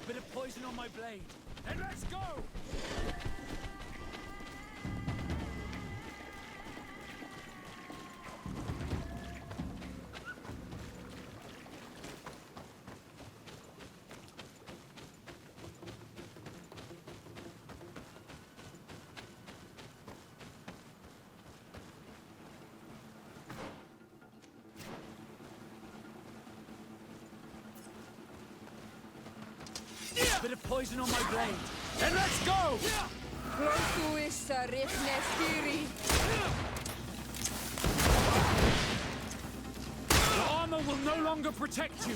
Bit of poison on my blade. Then let's go! Bit of poison on my blade. Then let's go! The armor will no longer protect you.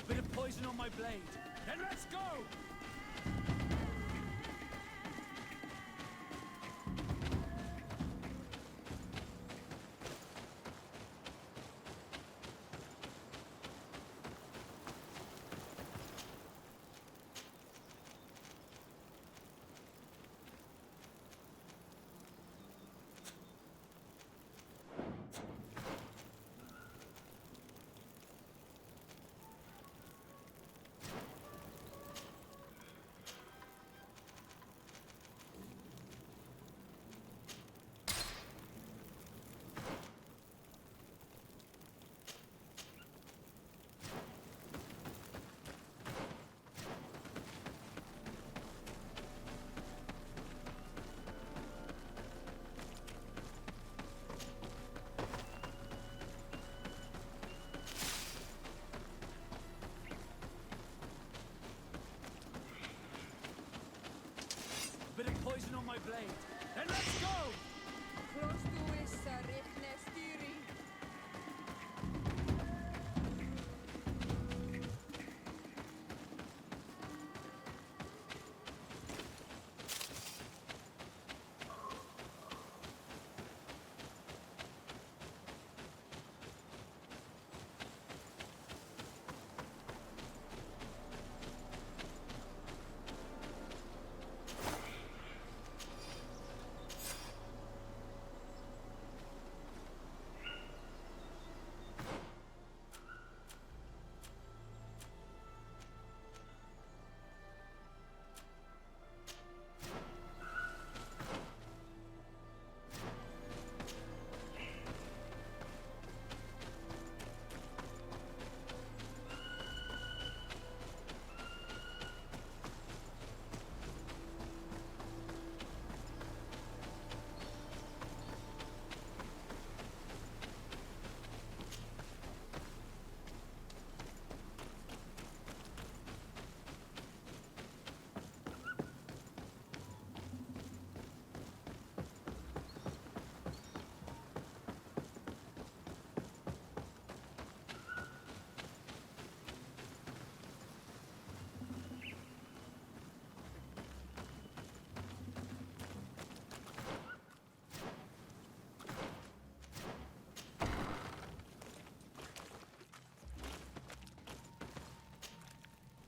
Bit of poison on my blade. Then let's go! Bit of poison on my blade. Then let's go!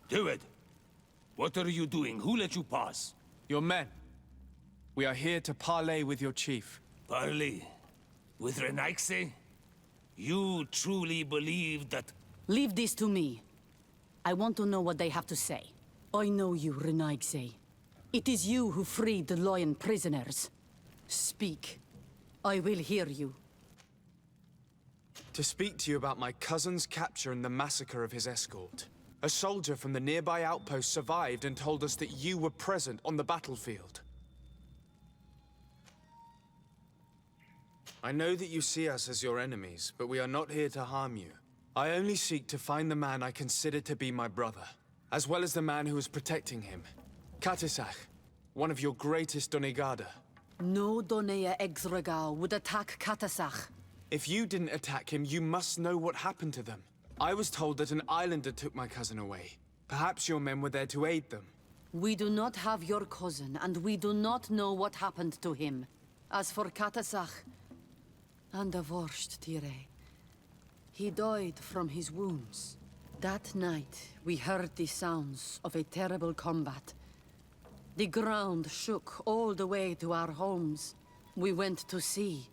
Do it! What are you doing? Who let you pass? Your men. We are here to parley with your chief. Parley? With Renaigse? You truly believe that... Leave this to me. I want to know what they have to say. I know you, Renaigse. It is you who freed the Loyan prisoners. Speak. I will hear you. To speak to you about my cousin's capture and the massacre of his escort. A soldier from the nearby outpost survived and told us that you were present on the battlefield. I know that you see us as your enemies, but we are not here to harm you. I only seek to find the man I consider to be my brother, as well as the man who is protecting him. Katisach, one of your greatest Donegada. No Donea Exregao would attack Katasach. If you didn't attack him, you must know what happened to them. I was told that an islander took my cousin away. Perhaps your men were there to aid them. We do not have your cousin, and we do not know what happened to him. As for Katasach, and the Vorst, Tire, he died from his wounds. That night, we heard the sounds of a terrible combat. The ground shook all the way to our homes. We went to see,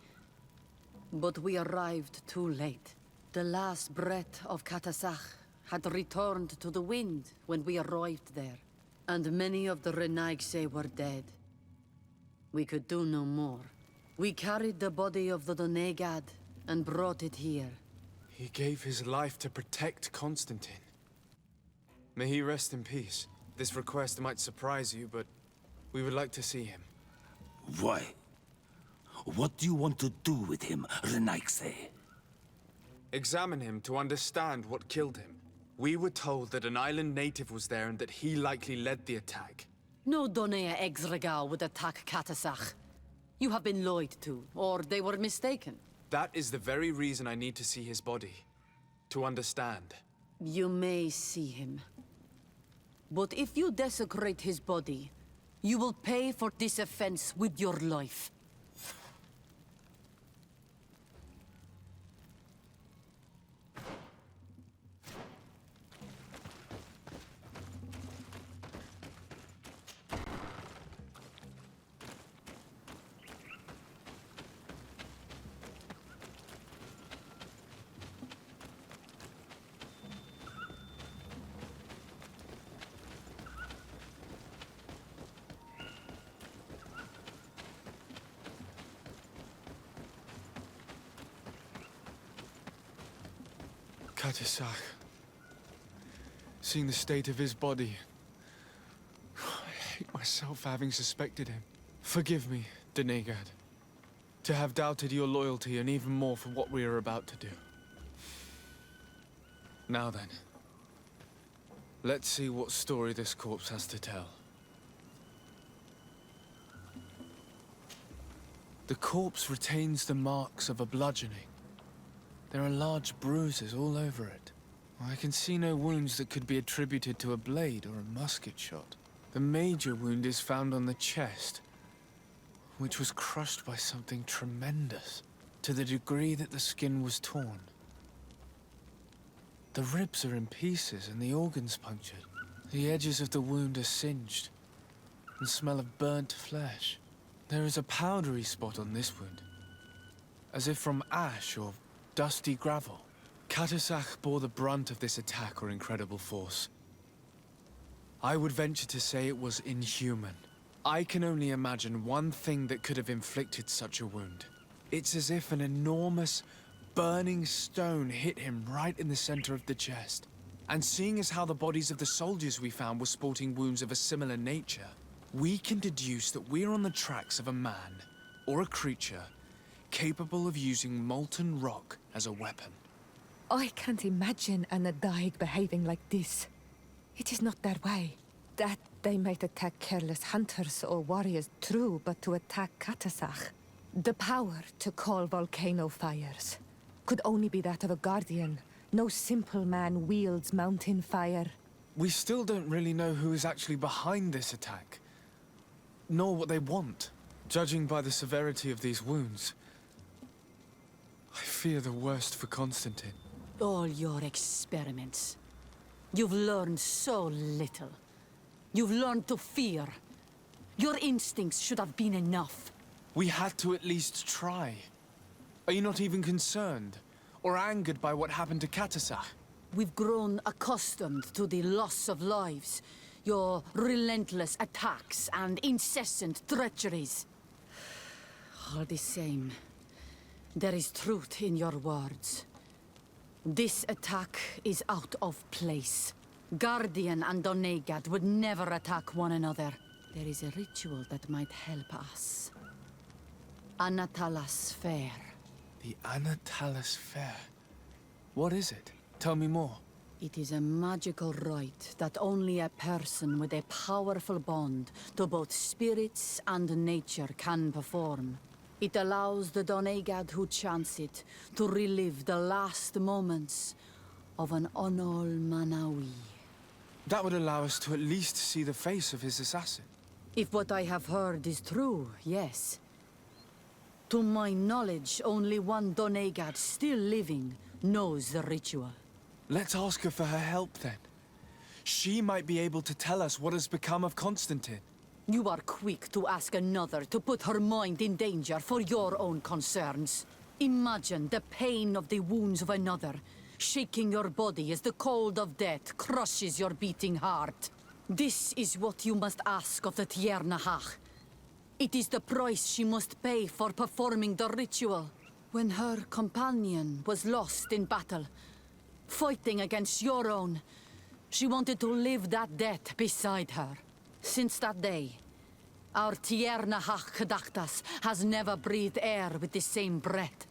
but we arrived too late. The last breath of Katasach had returned to the wind when we arrived there, and many of the Renaigse were dead. We could do no more. We carried the body of the Donegad and brought it here. He gave his life to protect Constantine. May he rest in peace. This request might surprise you, but we would like to see him. Why? What do you want to do with him, Renaigse? Examine him to understand what killed him. We were told that an island native was there and that he likely led the attack. No Donea Exregao would attack Katasach. You have been lied to, or they were mistaken. That is the very reason I need to see his body. To understand. You may see him. But if you desecrate his body, you will pay for this offense with your life. Katisach. Seeing the state of his body, I hate myself for having suspected him. Forgive me, Donegad, to have doubted your loyalty and even more for what we are about to do. Now then, let's see what story this corpse has to tell. The corpse retains the marks of a bludgeoning. There are large bruises all over it. I can see no wounds that could be attributed to a blade or a musket shot. The major wound is found on the chest, which was crushed by something tremendous, to the degree that the skin was torn. The ribs are in pieces and the organs punctured. The edges of the wound are singed and smell of burnt flesh. There is a powdery spot on this wound, as if from ash or dusty gravel. Katasach bore the brunt of this attack or incredible force. I would venture to say it was inhuman. I can only imagine one thing that could have inflicted such a wound. It's as if an enormous, burning stone hit him right in the center of the chest. And seeing as how the bodies of the soldiers we found were sporting wounds of a similar nature, we can deduce that we're on the tracks of a man, or a creature, capable of using molten rock as a weapon. I can't imagine an Adaig behaving like this. It is not their way. That they might attack careless hunters or warriors, true, but to attack Katasach, the power to call volcano fires, could only be that of a guardian. No simple man wields mountain fire. We still don't really know who is actually behind this attack, nor what they want. Judging by the severity of these wounds, I fear the worst for Constantine. All your experiments. You've learned so little. You've learned to fear. Your instincts should have been enough. We had to at least try. Are you not even concerned or angered by what happened to Katasach? We've grown accustomed to the loss of lives, your relentless attacks and incessant treacheries. All the same, there is truth in your words. This attack is out of place. Guardian and Donegad would never attack one another. There is a ritual that might help us. Anatelas Fair. The Anatelas Fair. What is it? Tell me more. It is a magical rite that only a person with a powerful bond to both spirits and nature can perform. It allows the Donegad who chants it to relive the last moments of an Onol Manawi. That would allow us to at least see the face of his assassin. If what I have heard is true, yes. To my knowledge, only one Donegad still living knows the ritual. Let's ask her for her help then. She might be able to tell us what has become of Constantine. You are quick to ask another to put her mind in danger for your own concerns. Imagine the pain of the wounds of another, shaking your body as the cold of death crushes your beating heart. This is what you must ask of the Tiernahach. It is the price she must pay for performing the ritual. When her companion was lost in battle, fighting against your own, she wanted to live that death beside her. Since that day, our Tiernahach Kadaktas has never breathed air with the same breath.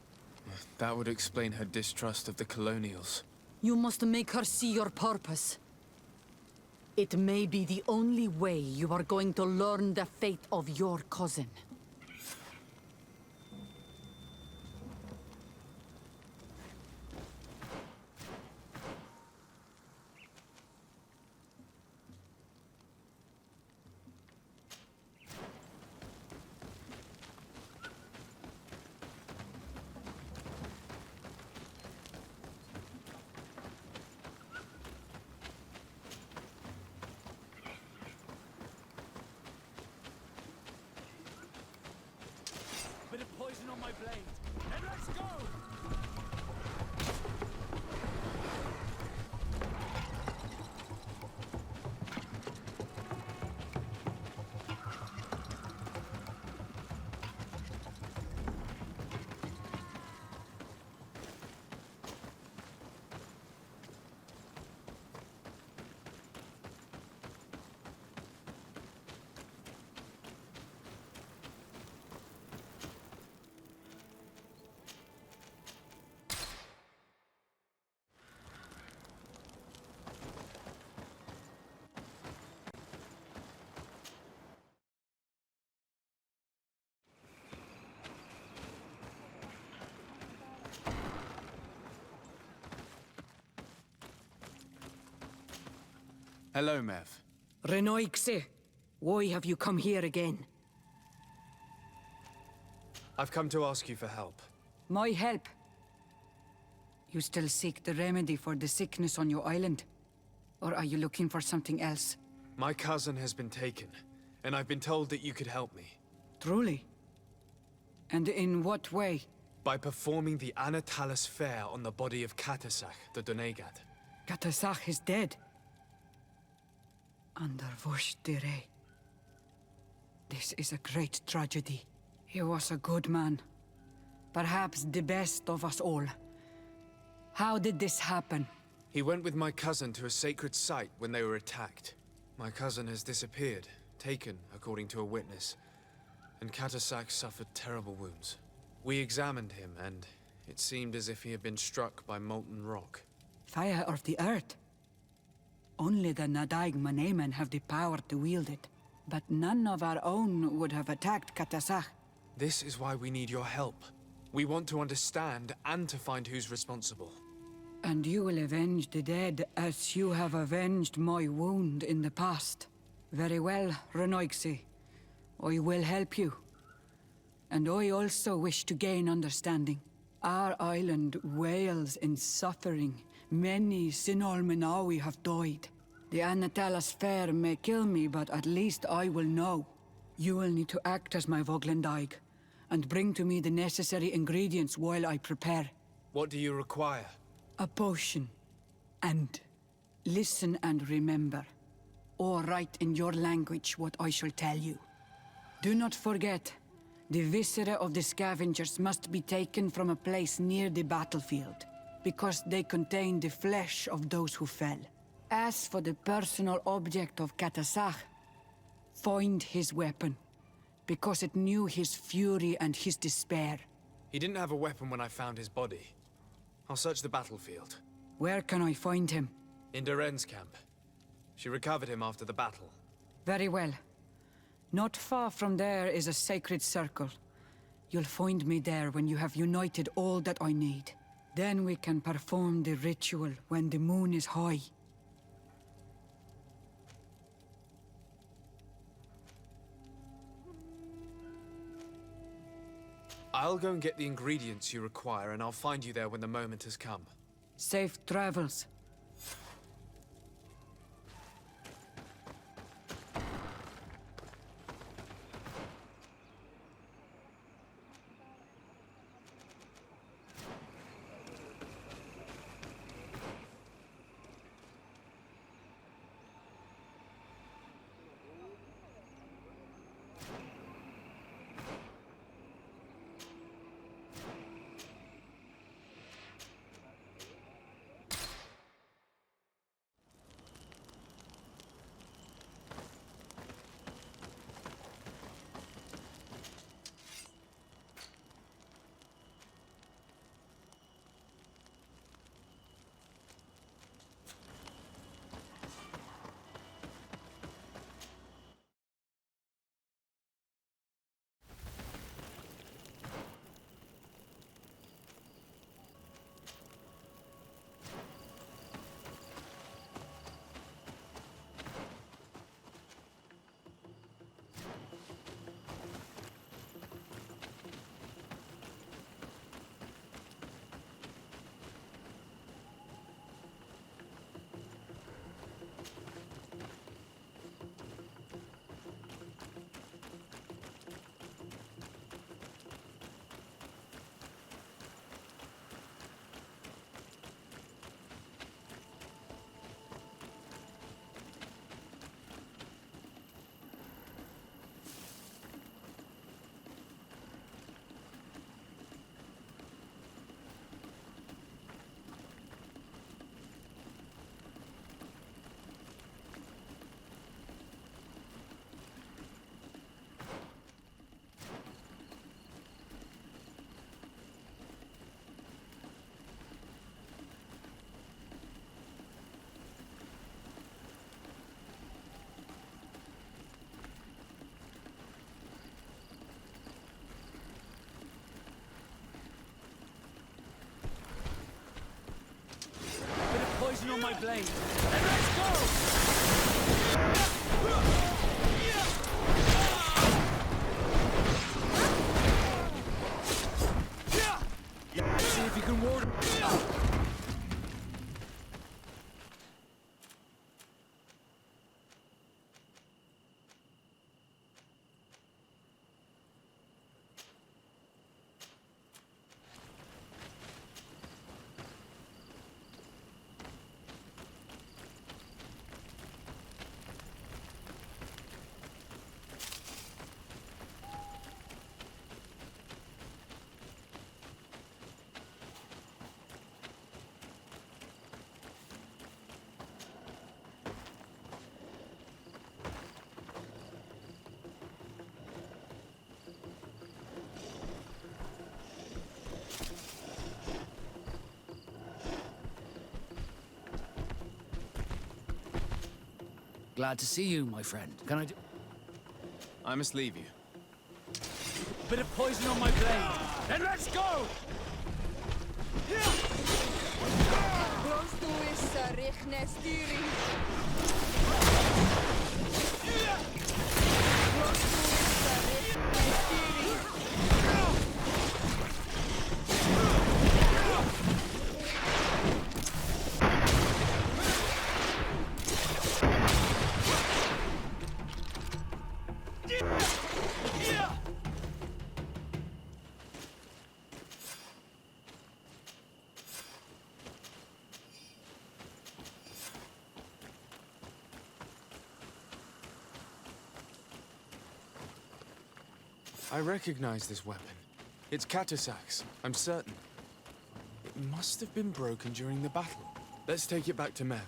That would explain her distrust of the colonials. You must make her see your purpose. It may be the only way you are going to learn the fate of your cousin. Bit of poison on my blade. Then let's go! Hello, Mev. Renoixe, why have you come here again? I've come to ask you for help. My help? You still seek the remedy for the sickness on your island? Or are you looking for something else? My cousin has been taken, and I've been told that you could help me. Truly? And in what way? By performing the Anatelas Fair on the body of Katasach, the Donegad. Katasach is dead. Under Voshtire. This is a great tragedy. He was a good man. Perhaps the best of us all. How did this happen? He went with my cousin to a sacred site when they were attacked. My cousin has disappeared, taken, according to a witness. And Katasach suffered terrible wounds. We examined him, and it seemed as if he had been struck by molten rock. Fire of the earth? Only the Nadaig Manemen have the power to wield it. But none of our own would have attacked Katasach. This is why we need your help. We want to understand and to find who's responsible. And you will avenge the dead as you have avenged my wound in the past. Very well, Renoixe. I will help you. And I also wish to gain understanding. Our island wails in suffering. Many Sinol Menawi have died. The Anatelas Fair may kill me, but at least I will know. You will need to act as my Voglendaig, and bring to me the necessary ingredients while I prepare. What do you require? A potion. And listen and remember, or write in your language what I shall tell you. Do not forget, the viscera of the scavengers must be taken from a place near the battlefield. because they contain the flesh of those who fell. As for the personal object of Catasach, find his weapon, because it knew his fury and his despair. He didn't have a weapon when I found his body. I'll search the battlefield. Where can I find him? In Doren's camp. She recovered him after the battle. Very well. Not far from there is a sacred circle. You'll find me there when you have united all that I need. Then we can perform the ritual when the moon is high. I'll go and get the ingredients you require, and I'll find you there when the moment has come. Safe travels. Poison on my blade. Then let's go! See if you can ward. Glad to see you, my friend. Can I do... I must leave you. Bit of poison on my blade. Then let's go! I recognize this weapon. It's Catasach's, I'm certain. It must have been broken during the battle. Let's take it back to Mev.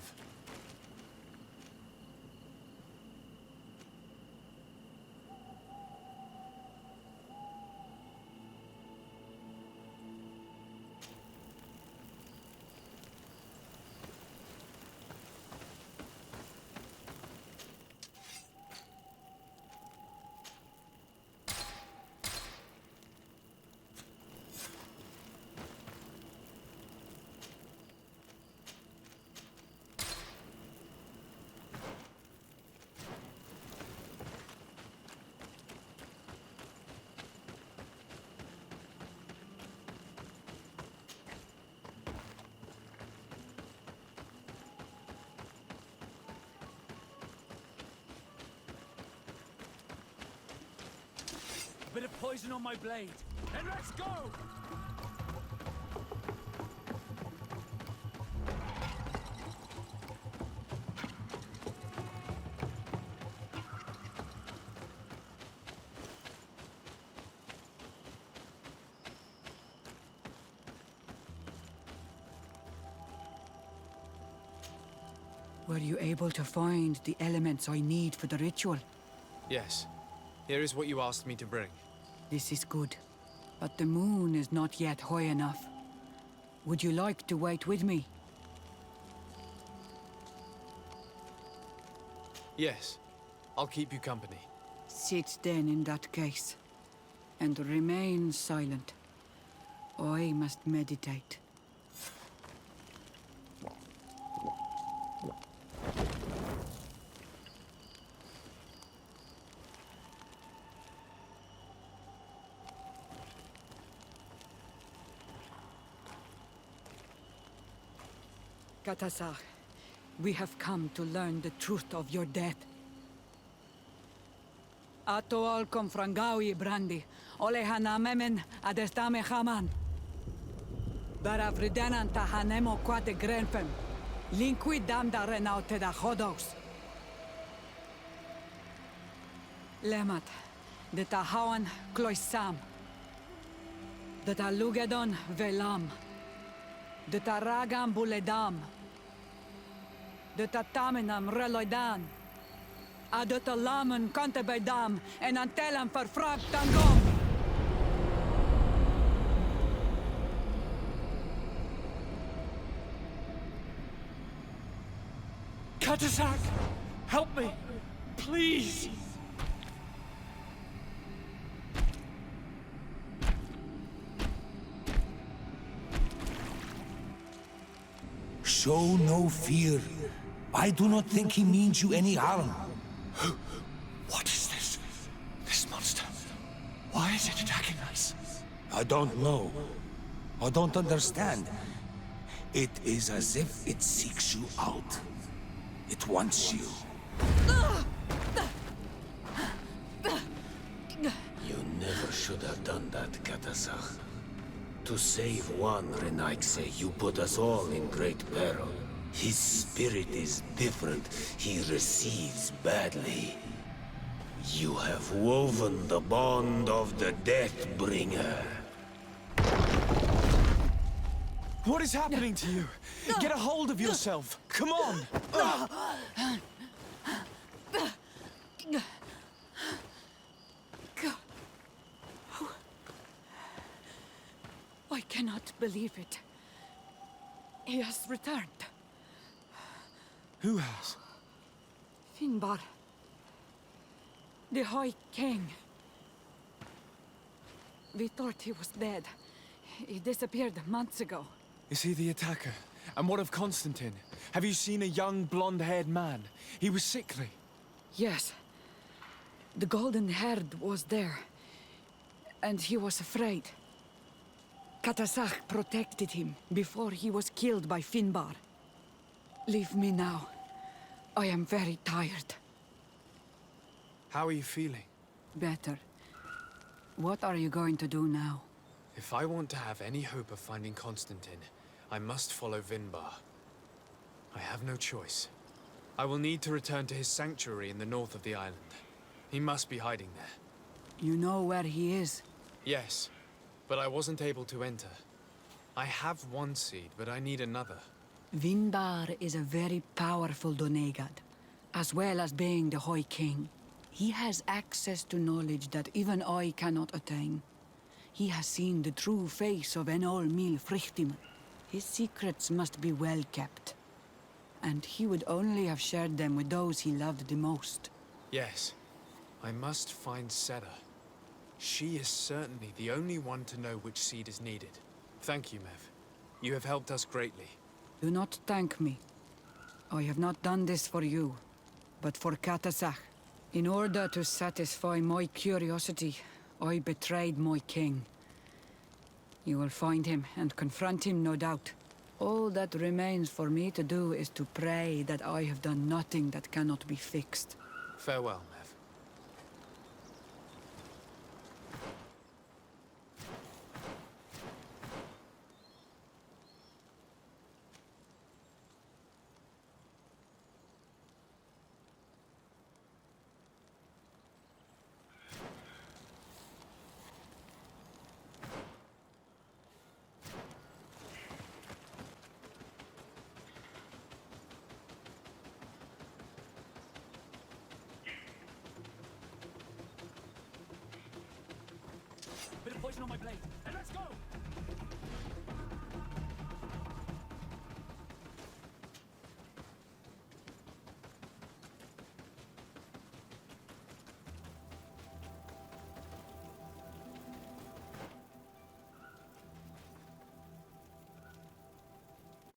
A bit of poison on my blade. Then let's go! Were you able to find the elements I need for the ritual? Yes. Here is what you asked me to bring. This is good. But the moon is not yet high enough. Would you like to wait with me? Yes. I'll keep you company. Sit then in that case. And remain silent. I must meditate. Katasar, we have come to learn the truth of your death. Ato al confrangawi brandi, ole hanamemen adestame haman. Baravridenan tahanemo quate grenfem, linqui damda renaute da hodos. Lemat, de tahawan kloisam, de talugedon velam, de taragam buledam, de tatamenam reloidan, de talamen kantebedam en antelam verfragt tangom. Katasak! Help me! Please! Show no fear. I do not think he means you any harm. What is this? This monster? Why is it attacking us? I don't know. I don't understand. It is as if it seeks you out. It wants you. You never should have done that, Katasach. To save one, Renaikse, you put us all in great peril. His spirit is different. He receives badly. You have woven the bond of the Deathbringer. What is happening to you? Get a hold of yourself! Come on! I cannot believe it. He has returned. Who has? Vinbarr. The High King. We thought he was dead. He disappeared months ago. Is he the attacker? And what of Constantine? Have you seen a young, blonde-haired man? He was sickly. Yes. The golden haired was there. And he was afraid. Katasach protected him before he was killed by Vinbarr. Leave me now. I am very tired. How are you feeling? Better. What are you going to do now? If I want to have any hope of finding Constantine, I must follow Vinbarr. I have no choice. I will need to return to his sanctuary in the north of the island. He must be hiding there. You know where he is? Yes, but I wasn't able to enter. I have one seed, but I need another. Vinbarr is a very powerful Donegad, as well as being the High King. He has access to knowledge that even I cannot attain. He has seen the true face of Enol Mil Frichtiman. His secrets must be well kept. And he would only have shared them with those he loved the most. Yes. I must find Seta. She is certainly the only one to know which seed is needed. Thank you, Mev. You have helped us greatly. Do not thank me. I have not done this for you, but for Katasach. In order to satisfy my curiosity, I betrayed my king. You will find him and confront him, no doubt. All that remains for me to do is to pray that I have done nothing that cannot be fixed. Farewell, Mev. Bit of poison on my blade. And let's go!